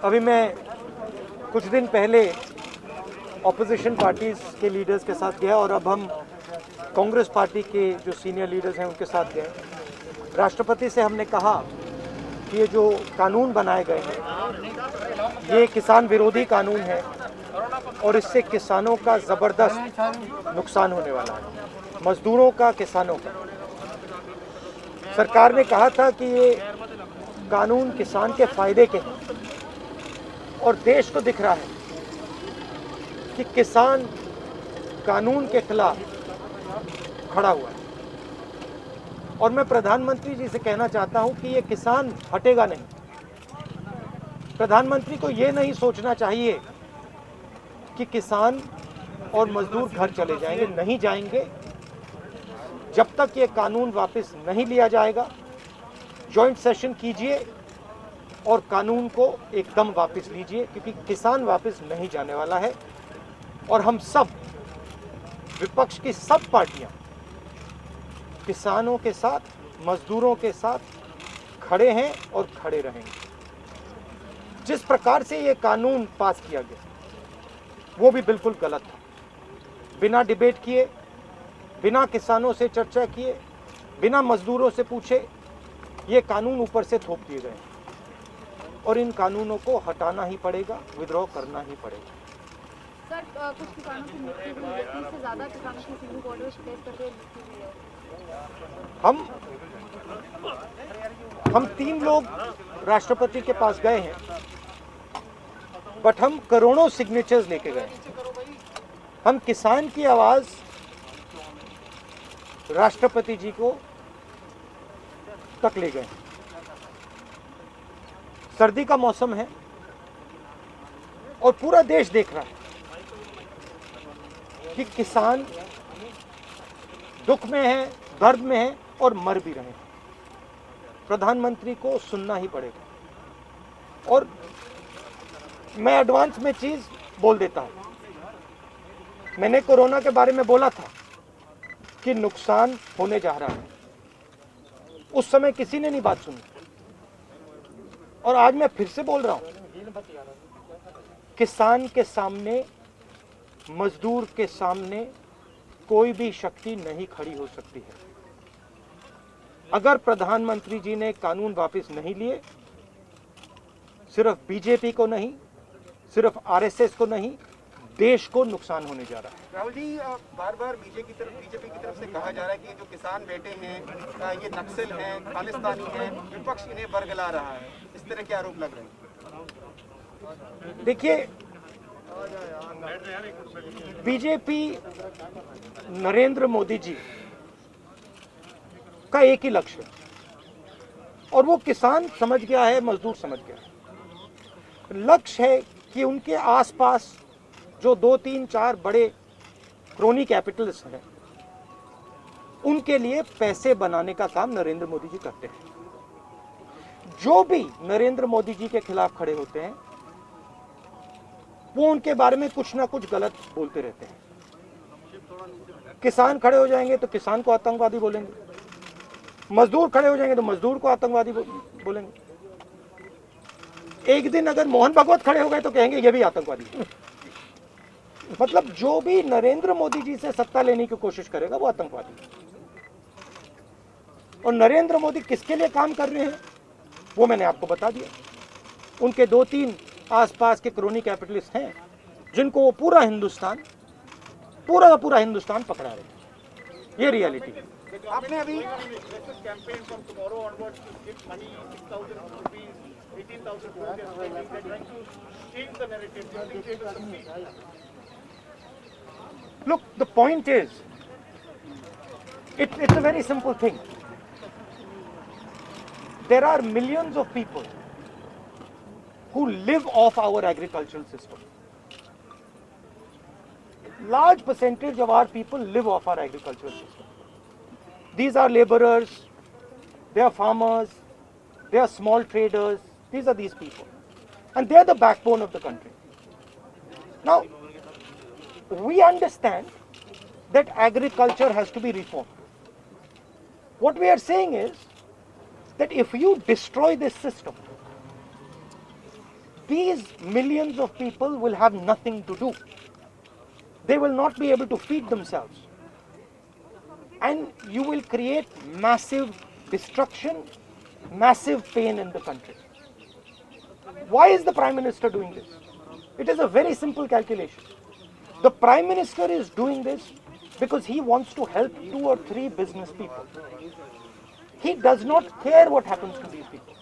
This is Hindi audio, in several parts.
अभी मैं कुछ दिन पहले ऑपोजिशन पार्टीज़ के लीडर्स के साथ गया और अब हम कांग्रेस पार्टी के जो सीनियर लीडर्स हैं उनके साथ गए। राष्ट्रपति से हमने कहा कि ये जो कानून बनाए गए हैं ये किसान विरोधी कानून है और इससे किसानों का ज़बरदस्त नुकसान होने वाला है, मजदूरों का, किसानों का। सरकार ने कहा था कि ये कानून किसान के फायदे के हैं और देश को दिख रहा है कि किसान कानून के खिलाफ खड़ा हुआ है। और मैं प्रधानमंत्री जी से कहना चाहता हूं कि ये किसान हटेगा नहीं। प्रधानमंत्री को ये नहीं सोचना चाहिए कि किसान और मजदूर घर चले जाएंगे, नहीं जाएंगे। जब तक ये कानून वापस नहीं लिया जाएगा, जॉइंट सेशन कीजिए और कानून को एकदम वापस लीजिए, क्योंकि किसान वापस नहीं जाने वाला है। और हम सब, विपक्ष की सब पार्टियां किसानों के साथ, मजदूरों के साथ खड़े हैं और खड़े रहेंगे। जिस प्रकार से ये कानून पास किया गया वो भी बिल्कुल गलत था। बिना डिबेट किए, बिना किसानों से चर्चा किए, बिना मजदूरों से पूछे ये कानून ऊपर से थोप दिए गए और इन कानूनों को हटाना ही पड़ेगा, विद्रोह करना ही पड़ेगा। सर, कुछ किसानों की मृत्यु हुई है, 30 से ज़्यादा किसानों की सुप्रीम कोर्ट में शिकायत करके मृत्यु हुई है। हम 3 लोग राष्ट्रपति के पास गए हैं, बट हम करोड़ों सिग्नेचर्स लेके गए। हम किसान की आवाज राष्ट्रपति जी को तक ले गए। सर्दी का मौसम है और पूरा देश देख रहा है कि किसान दुख में है, दर्द में है और मर भी रहे हैं। प्रधानमंत्री को सुनना ही पड़ेगा। और मैं एडवांस में चीज बोल देता हूं। मैंने कोरोना के बारे में बोला था कि नुकसान होने जा रहा है। उस समय किसी ने नहीं बात सुनी और आज मैं फिर से बोल रहा हूं, किसान के सामने, मजदूर के सामने कोई भी शक्ति नहीं खड़ी हो सकती है। अगर प्रधानमंत्री जी ने कानून वापस नहीं लिए, सिर्फ बीजेपी को नहीं, सिर्फ आरएसएस को नहीं, देश को नुकसान होने जा रहा है। राहुल जी, बार बार बीजेपी की तरफ से कहा जा रहा है कि जो किसान बैठे हैं ये नक्सल हैं, खालिस्तानी हैं, विपक्ष इन्हें बरगला रहा है। इस तरह के आरोप लग रहे हैं। देखिए, बीजेपी नरेंद्र मोदी जी का एक ही लक्ष्य है और वो किसान समझ गया है, मजदूर समझ गया है। लक्ष्य है कि उनके आसपास जो 2, 3, 4 बड़े क्रोनी कैपिटल्स हैं, उनके लिए पैसे बनाने का काम नरेंद्र मोदी जी करते हैं। जो भी नरेंद्र मोदी जी के खिलाफ खड़े होते हैं वो उनके बारे में कुछ ना कुछ गलत बोलते रहते हैं। किसान खड़े हो जाएंगे तो किसान को आतंकवादी बोलेंगे, मजदूर खड़े हो जाएंगे तो मजदूर को आतंकवादी बोलेंगे। एक दिन अगर मोहन भागवत खड़े हो गए तो कहेंगे ये भी आतंकवादी है। मतलब जो भी नरेंद्र मोदी जी से सत्ता लेने की कोशिश करेगा वो आतंकवादी है। और नरेंद्र मोदी किसके लिए काम कर रहे हैं वो मैंने आपको बता दिया। उनके 2-3 आसपास के क्रोनी कैपिटलिस्ट हैं जिनको वो पूरा का पूरा हिंदुस्तान पकड़ा रहे हैं। ये रियलिटी है। आपने अभी Look, the point is, it's a very simple thing. There are millions of people who live off our agricultural system. Large percentage of our people live off our agricultural system. These are laborers, they are farmers, they are small traders. These are these people. And they are the backbone of the country. Now, we understand that agriculture has to be reformed. What we are saying is that if you destroy this system, these millions of people will have nothing to do. They will not be able to feed themselves. And you will create massive destruction, massive pain in the country. Why is the Prime Minister doing this? It is a very simple calculation. The Prime Minister is doing this because he wants to help 2 or 3 business people. He does not care what happens to these people.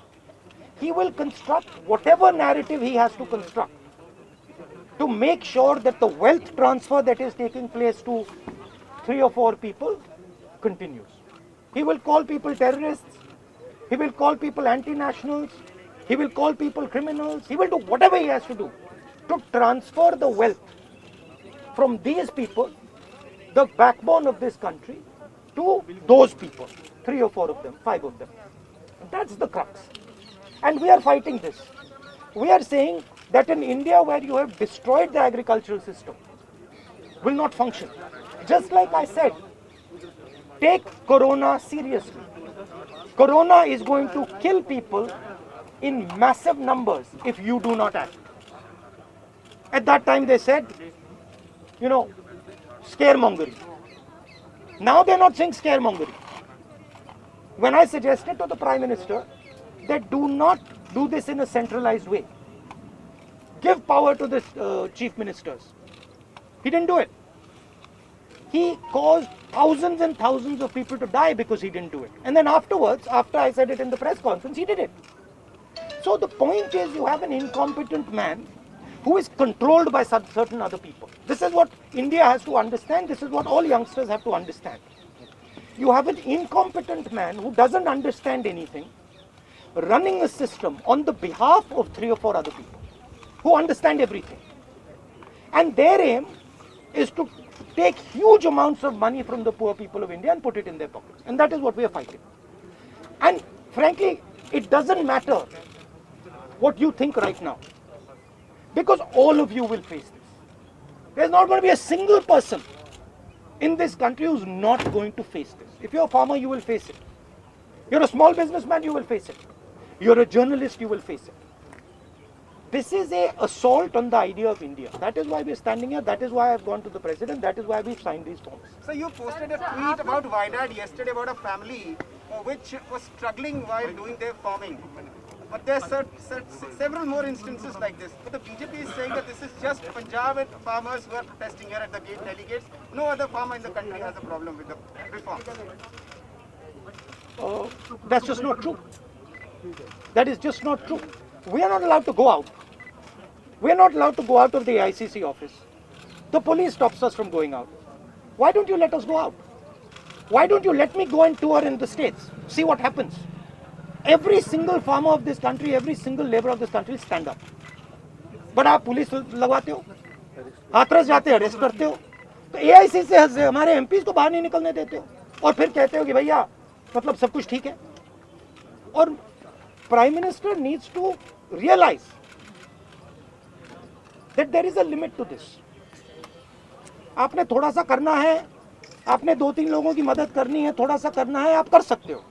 He will construct whatever narrative he has to construct to make sure that the wealth transfer that is taking place to 3 or 4 people continues. He will call people terrorists. He will call people anti-nationals. He will call people criminals. He will do whatever he has to do to transfer the wealth from these people, the backbone of this country, to those people, 3 or 4 of them, 5 of them. That's the crux. And we are fighting this. We are saying that in India, where you have destroyed the agricultural system, will not function. Just like I said, take Corona seriously. Corona is going to kill people in massive numbers if you do not act. At that time they said, scaremongering. Now they're not saying scaremongering. When I suggested to the Prime Minister that do not do this in a centralized way, give power to the chief ministers, he didn't do it. He caused thousands and thousands of people to die because he didn't do it. And then afterwards, after I said it in the press conference, he did it. So the point is, you have an incompetent man who is controlled by certain other people. This is what India has to understand. This is what all youngsters have to understand. You have an incompetent man who doesn't understand anything, running a system on the behalf of 3 or 4 other people who understand everything. And their aim is to take huge amounts of money from the poor people of India and put it in their pockets. And that is what we are fighting. And frankly, it doesn't matter what you think right now, because all of you will face this. There's not going to be a single person in this country who's not going to face this. If you're a farmer, you will face it. You're a small businessman, you will face it. You're a journalist, you will face it. This is an assault on the idea of India. That is why we're standing here. That is why I've gone to the president. That is why we've signed these forms. So you posted a tweet about Wydad yesterday about a family which was struggling while doing their farming. But there are several more instances like this. But the BJP is saying that this is just Punjab and farmers who are protesting here at the gate delegates. No other farmer in the country has a problem with the reform. That's just not true. That is just not true. We are not allowed to go out. We are not allowed to go out of the ICC office. The police stops us from going out. Why don't you let us go out? Why don't you let me go and tour in the states? See what happens. Every single farmer of this country, every single labor of this country stand up. But आप पुलिस लगवाते हो, हाथरस जाते हो, अरेस्ट करते हो, तो AIC से हमारे MPs को बाहर नहीं निकलने देते हो, और फिर कहते हो कि भैया मतलब सब कुछ ठीक है. और Prime Minister needs to realize that there is a limit to this. आपने थोड़ा सा करना है, आपने 2-3 लोगों की मदद करनी है, थोड़ा सा करना है, आप कर सकते हो.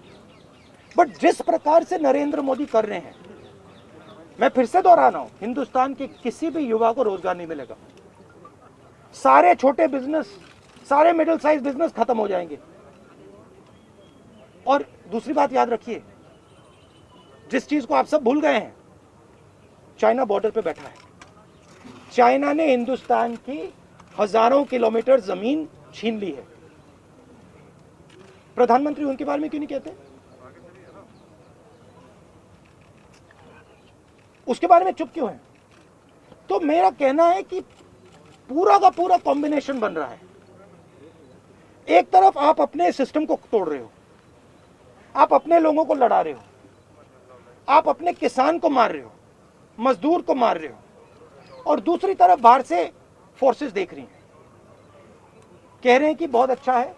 बट जिस प्रकार से नरेंद्र मोदी कर रहे हैं, मैं फिर से दोहरा रहा हूं, हिंदुस्तान के किसी भी युवा को रोजगार नहीं मिलेगा. सारे छोटे बिजनेस, सारे मिडिल साइज बिजनेस खत्म हो जाएंगे. और दूसरी बात याद रखिए, जिस चीज को आप सब भूल गए हैं, चाइना बॉर्डर पे बैठा है. चाइना ने हिंदुस्तान की हजारों किलोमीटर जमीन छीन ली है. प्रधानमंत्री उनके बारे में क्यों नहीं कहते? उसके बारे में चुप क्यों है? तो मेरा कहना है कि पूरा का पूरा कॉम्बिनेशन बन रहा है. एक तरफ आप अपने सिस्टम को तोड़ रहे हो, आप अपने लोगों को लड़ा रहे हो, आप अपने किसान को मार रहे हो, मजदूर को मार रहे हो, और दूसरी तरफ बाहर से फोर्सेस देख रही हैं, कह रहे हैं कि बहुत अच्छा है,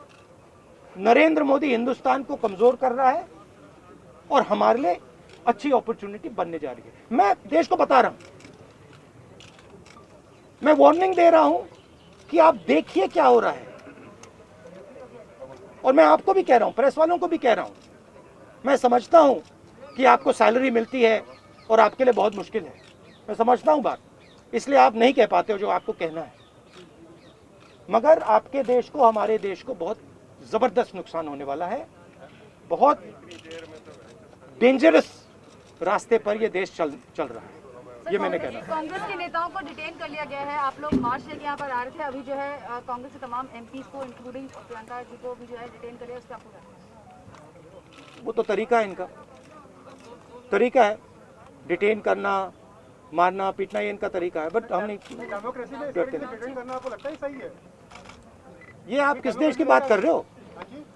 नरेंद्र मोदी हिंदुस्तान को कमजोर कर रहा है और हमारे लिए अच्छी अपॉर्चुनिटी बनने जा रही है. मैं देश को बता रहा हूं, मैं वार्निंग दे रहा हूं कि आप देखिए क्या हो रहा है. और मैं आपको भी कह रहा हूं, प्रेस वालों को भी कह रहा हूं, मैं समझता हूं कि आपको सैलरी मिलती है और आपके लिए बहुत मुश्किल है, मैं समझता हूँ बात, इसलिए आप नहीं कह पाते हो जो आपको कहना है, मगर आपके देश को, हमारे देश को बहुत जबरदस्त नुकसान होने वाला है। बहुत डेंजरस रास्ते पर ये देश चल रहा है, ये मैंने कहना है। कांग्रेस के नेताओं को डिटेन कर लिया गया है। आप लोग मार्च लेके यहाँ पर आ रहे थे, अभी जो है कांग्रेस के तमाम एमपीज को इंक्लूडिंग प्रियंका जी को भी जो है डिटेन कर लिया, उसका आपको क्या? वो तो तरीका है इनका, तरीका है डिटेन करना, मारना पीटना, ये इनका तरीका है। बट हम नहीं डेमोक्रेसी में डिटेन करना आपको लगता है सही है? ये आप किस देश की बात कर रहे हो?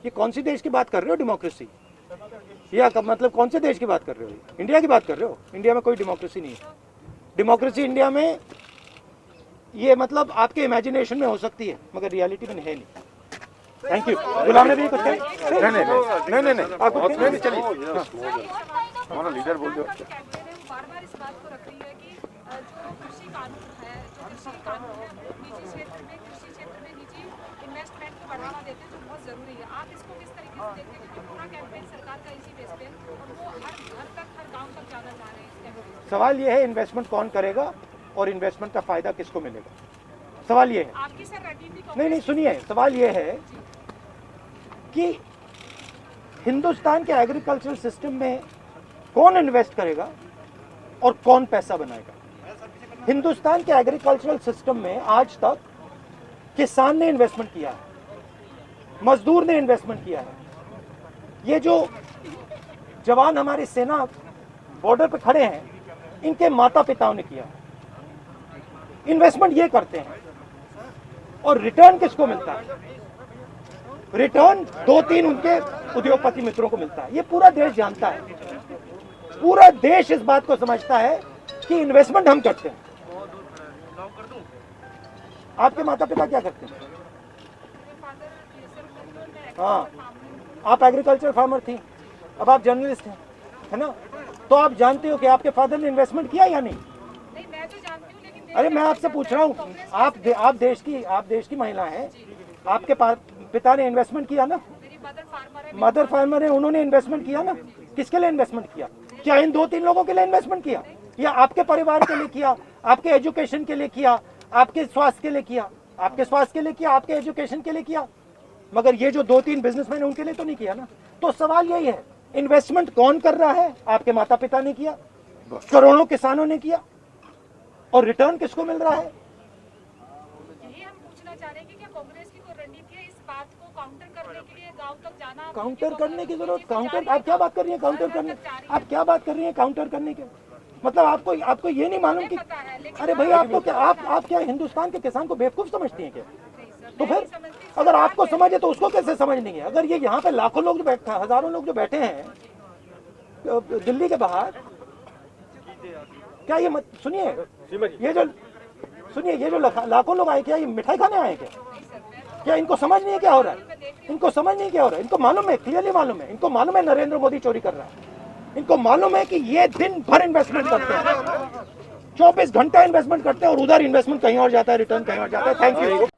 ये कौन सी देश की बात कर रहे हो? डेमोक्रेसी या मतलब कौन से देश की बात कर रहे हो? इंडिया की बात कर रहे हो? इंडिया में कोई डेमोक्रेसी नहीं है। डेमोक्रेसी इंडिया में ये मतलब आपके इमेजिनेशन में हो सकती है, मगर रियलिटी में है नहीं। Thank you. गुलाम नबी कुछ कहें? नहीं, आपको नहीं, चलिए। हमारा लीडर बोल दो। बार-बार इस बात को रख रही है कि जो कृषि कानून है, जो कृषि कानून है, वो निजी क्षेत्र में, कृषि क्षेत्र में निजी इन्वेस्टमेंट को बढ़ावा देते हैं, जो बहुत जरूरी है। आप इसको किस तरीके से देखते हैं, क्योंकि पूरा कैंपेन सरकार का इसी बेस पे और वो हर घर तक, हर गाँव तक जाना चाह रहे हैं इस कैंपेन। सवाल ये है इन्वेस्टमेंट कौन करेगा और इन्वेस्टमेंट का फायदा किसको मिलेगा? सवाल ये है। आपकी सर रणनीति नहीं, सुनिए, सवाल ये है कि हिंदुस्तान के एग्रीकल्चरल सिस्टम में कौन इन्वेस्ट करेगा और कौन पैसा बनाएगा? हिंदुस्तान के एग्रीकल्चरल सिस्टम में आज तक किसान ने इन्वेस्टमेंट किया है, मजदूर ने इन्वेस्टमेंट किया है। ये जो जवान हमारी सेना बॉर्डर पे खड़े हैं, इनके माता पिताओं ने किया है। इन्वेस्टमेंट ये करते हैं और रिटर्न किसको मिलता है? रिटर्न 2-3 उनके उद्योगपति मित्रों को मिलता है। ये पूरा देश जानता है, पूरा देश इस बात को समझता है कि इन्वेस्टमेंट हम करते हैं। आपके माता पिता क्या करते हैं? हाँ, आप एग्रीकल्चर फार्मर थी, अब आप जर्नलिस्ट हैं, है ना? तो आप जानते हो कि आपके फादर ने इन्वेस्टमेंट किया या नहीं? नहीं, मैं तो जानती हूँ, लेकिन अरे मैं आपसे पूछ रहा हूँ, आप देश की महिला हैं, आपके पिता ने इन्वेस्टमेंट किया ना? मेरी मदर फार्मर है, उन्होंने इन्वेस्टमेंट किया ना? किसके लिए इन्वेस्टमेंट किया? क्या इन 2-3 लोगों के लिए इन्वेस्टमेंट किया, या आपके परिवार के लिए किया, आपके एजुकेशन के लिए किया, आपके स्वास्थ्य के लिए किया, आपके स्वास्थ्य के लिए किया, आपके एजुकेशन के लिए किया? मगर ये जो 2-3 बिजनेसमैन उनके लिए तो नहीं किया ना। तो सवाल यही है, इन्वेस्टमेंट कौन कर रहा है? आपके माता पिता ने किया, करोड़ों किसानों ने किया, और रिटर्न किसको मिल रहा है? यही हम पूछना चाह रहे हैं कि क्या कांग्रेस की कोई रणनीति है इस बात को काउंटर करने के लिए, गांव तक जाना? काउंटर करने की जरूरत, काउंटर आप क्या बात कर रही हैं? काउंटर करने, आप क्या बात कर रही हैं काउंटर करने के? मतलब आपको ये नहीं मालूम कि, अरे भाई आपको क्या, आप क्या हिंदुस्तान के किसान को बेवकूफ समझती हैं क्या? तो फिर अगर आपको समझे तो उसको कैसे समझ नहीं है? अगर ये यहाँ पे लाखों लोग जो बैठे, हजारों लोग जो बैठे हैं दिल्ली के बाहर, क्या ये सुनिए, ये जो लाखों लोग आए, क्या ये मिठाई खाने आए क्या इनको समझ नहीं है क्या हो रहा है? इनको समझ नहीं क्या हो रहा है? इनको मालूम है, क्लियरली मालूम है, इनको मालूम है नरेंद्र मोदी चोरी कर रहा है, इनको मालूम है कि ये दिन भर इन्वेस्टमेंट करते हैं, 24 घंटा इन्वेस्टमेंट करते हैं और उधर इन्वेस्टमेंट कहीं और जाता है, रिटर्न कहीं और जाता है। Thank you.